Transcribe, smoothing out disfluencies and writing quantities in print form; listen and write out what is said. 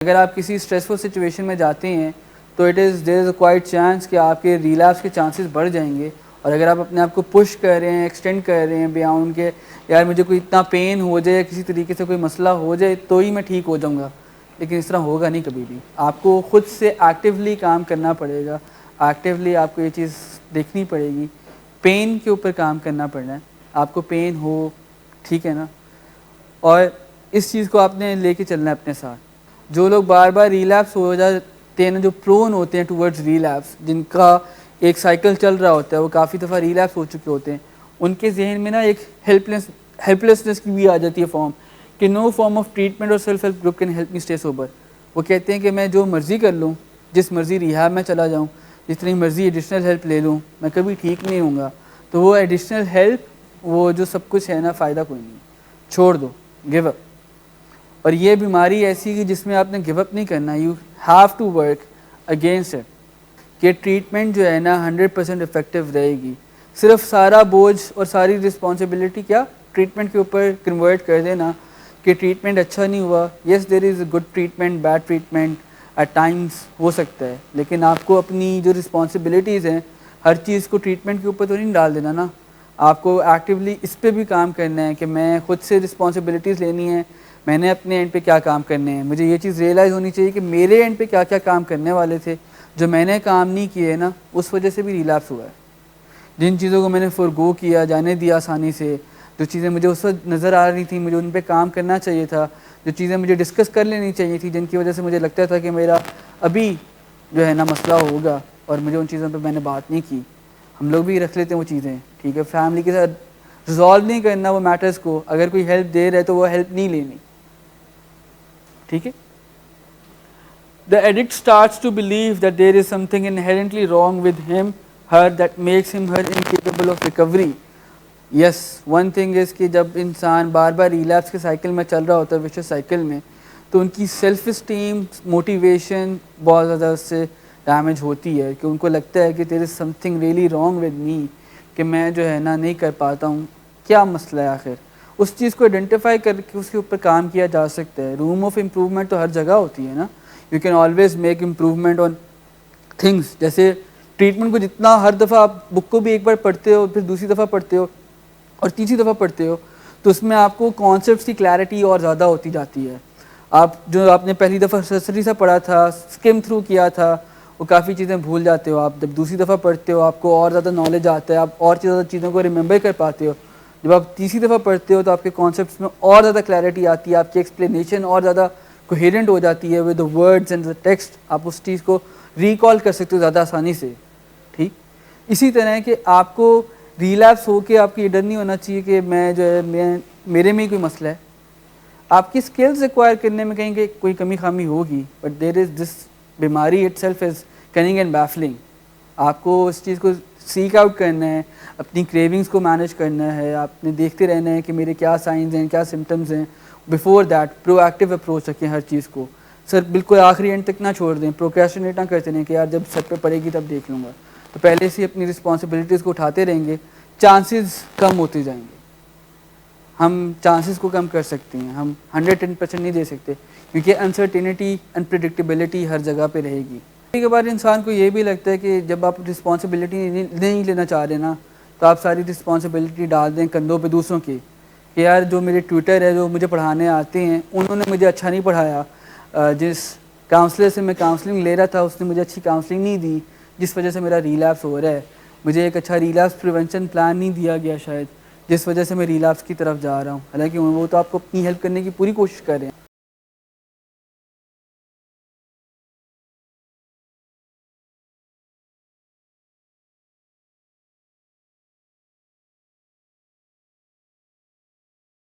اگر آپ کسی اسٹریسفل سچویشن میں جاتے ہیں تو دیر از اے کوائٹ چانس کہ آپ کے ریلیپس کے چانسز بڑھ جائیں گے. اور اگر آپ اپنے آپ کو پش کر رہے ہیں, ایکسٹینڈ کر رہے ہیں بیاؤنڈ کے یار مجھے کوئی اتنا پین ہو جائے, کسی طریقے سے کوئی مسئلہ ہو جائے تو ہی میں ٹھیک ہو جاؤں گا, لیکن اس طرح ہوگا نہیں کبھی بھی. آپ کو خود سے ایکٹیولی کام کرنا پڑے گا, ایکٹیولی آپ کو یہ چیز دیکھنی پڑے گی, پین کے اوپر کام کرنا پڑنا ہے. آپ کو پین ہو, ٹھیک ہے نا, اور اس چیز کو آپ نے لے کے چلنا ہے اپنے ساتھ. جو لوگ بار بار ریلیپس ہو جاتے ہیں نا, جو پرون ہوتے ہیں ٹورڈز ریلیپس, جن کا ایک سائیکل چل رہا ہوتا ہے, وہ کافی دفعہ ریلیپس ہو چکے ہوتے ہیں, ان کے ذہن میں نا ایک ہیلپلیسنس کی بھی آ جاتی ہے فارم کہ نو فارم آف ٹریٹمنٹ اور self help group can help me stay sober. وہ کہتے ہیں کہ میں جو مرضی کر لوں, جس مرضی ریہاب میں چلا جاؤں, جتنی مرضی ایڈیشنل ہیلپ لے لوں, میں کبھی ٹھیک نہیں ہوں گا. تو وہ ایڈیشنل ہیلپ, وہ جو سب کچھ ہے نا, فائدہ کوئی نہیں, چھوڑ دو, گیو اپ. اور یہ بیماری ایسی کہ جس میں آپ نے گیو اپ نہیں کرنا, you have to work against it. کہ ٹریٹمنٹ جو ہے نا 100% افیکٹو رہے گی. صرف سارا بوجھ اور ساری رسپانسبلٹی کیا ٹریٹمنٹ کے اوپر کنورٹ کر دینا کہ ٹریٹمنٹ اچھا نہیں ہوا. Yes there is a good treatment, bad treatment at times ہو سکتا ہے, لیکن آپ کو اپنی جو رسپانسبلٹیز ہیں ہر چیز کو ٹریٹمنٹ کے اوپر تو نہیں ڈال دینا نا. آپ کو ایکٹیولی اس پہ بھی کام کرنا ہے کہ میں خود سے رسپانسبلٹیز لینی ہے, میں نے اپنے اینڈ پہ کیا کام کرنے ہیں. مجھے یہ چیز ریئلائز ہونی چاہیے کہ میرے اینڈ پہ کیا کیا کام کرنے والے تھے, جو میں نے کام نہیں کیے نا, اس وجہ سے بھی ریلیپس ہوا ہے. جن چیزوں کو میں نے فورگو کیا, جانے دیا آسانی سے, جو چیزیں مجھے اس وقت نظر آ رہی تھیں, مجھے ان پہ کام کرنا چاہیے تھا, جو چیزیں مجھے ڈسکس کر لینی چاہیے تھی, جن کی وجہ سے مجھے لگتا تھا کہ میرا ابھی جو ہے نا مسئلہ ہوگا, اور مجھے ان چیزوں پہ میں نے بات نہیں کی. ہم لوگ بھی رکھ لیتے ہیں وہ چیزیں, ٹھیک ہے, فیملی کے ساتھ ریزالو نہیں کرنا وہ میٹرز کو. اگر کوئی ہیلپ دے رہا ہے تو وہ ہیلپ نہیں لینی, ٹھیک ہے. The addict starts to believe that there is something inherently wrong with him, her, that makes him her incapable of recovery. Yes, one thing is کہ جب انسان بار بار ریلیپس کے سائیکل میں چل رہا ہوتا ہے, ویشس سائیکل میں, تو ان کی سیلف اسٹیم, موٹیویشن بہت زیادہ اس سے ڈیمیج ہوتی ہے, کہ ان کو لگتا ہے کہ there is something really wrong with me, کہ میں جو ہے نا نہیں کر پاتا ہوں, کیا مسئلہ ہے آخر. اس چیز کو آئیڈینٹیفائی کر کے اس کے اوپر کام کیا جا سکتا ہے. روم آف امپروومنٹ تو ہر جگہ ہوتی ہے نا. You can always make improvement on things. جیسے ٹریٹمنٹ کو جتنا ہر دفعہ آپ بک کو بھی ایک بار پڑھتے ہو, پھر دوسری دفعہ پڑھتے ہو, اور تیسری دفعہ پڑھتے ہو, تو اس میں آپ کو کانسیپٹس کی کلیئرٹی اور زیادہ ہوتی جاتی ہے. آپ نے پہلی دفعہ سرسری سے پڑھا تھا, اسکم تھرو کیا تھا, وہ کافی چیزیں بھول جاتے ہو. آپ جب دوسری دفعہ پڑھتے ہو آپ کو اور زیادہ نالج آتا ہے, آپ اور زیادہ چیزوں کو ریممبر کر پاتے ہو. جب آپ تیسری دفعہ پڑھتے ہو تو آپ کے کانسیپٹس میں اور زیادہ کلیئرٹی آتی ہے, آپ کی ایکسپلینیشن اور زیادہ کوہیرنٹ ہو جاتی ہے with the words and the text. آپ اس چیز کو ریکال کر سکتے ہو زیادہ آسانی سے, ٹھیک. اسی طرح ہے کہ آپ کو ریلیپس ہو کے آپ کو یہ ڈر نہیں ہونا چاہیے کہ میں جو ہے میرے میں ہی کوئی مسئلہ ہے. آپ کی اسکلز ایکوائر کرنے میں کہیں کہ کوئی کمی خامی ہوگی, بٹ دیر از دس بیماری اٹ سیلف از کننگ اینڈ بیفلنگ. آپ کو اس چیز کو سیک آؤٹ کرنا ہے, اپنی کریونگس کو مینیج کرنا ہے, آپ نے دیکھتے رہنا ہے کہ میرے کیا سائنز ہیں, کیا سمٹمز ہیں. Before that pro active approach رکھیں ہر چیز کو. سر بالکل آخری اینڈ تک نہ چھوڑ دیں, پروکریسٹینیٹ نہ کرتے رہیں کہ یار جب سر پہ پڑے گی تب دیکھ لوں گا. تو پہلے سے اپنی رسپانسبلٹیز کو اٹھاتے رہیں گے, چانسز کم ہوتے جائیں گے. ہم چانسز کو کم کر سکتے ہیں, ہم 110% نہیں دے سکتے, کیونکہ انسرٹینٹی, انپریڈکٹیبلٹی ہر جگہ پہ رہے گی. کبھی کبھار انسان کو یہ بھی لگتا ہے کہ جب آپ رسپانسبلٹی نہیں لینا چاہ رہے نا, تو آپ ساری رسپانسبلٹی ڈال دیں کندھوں پہ دوسروں کی, کہ یار جو میرے ٹیوٹر ہے, جو مجھے پڑھانے آتے ہیں, انہوں نے مجھے اچھا نہیں پڑھایا, جس کاؤنسلر سے میں کاؤنسلنگ لے رہا تھا اس نے مجھے اچھی کاؤنسلنگ نہیں دی, جس وجہ سے میرا ریلیپس ہو رہا ہے. مجھے ایک اچھا ریلیپس پریونشن پلان نہیں دیا گیا شاید, جس وجہ سے میں ریلیپس کی طرف جا رہا ہوں. حالانکہ وہ تو آپ کو اپنی ہیلپ کرنے کی پوری کوشش کر رہے ہیں.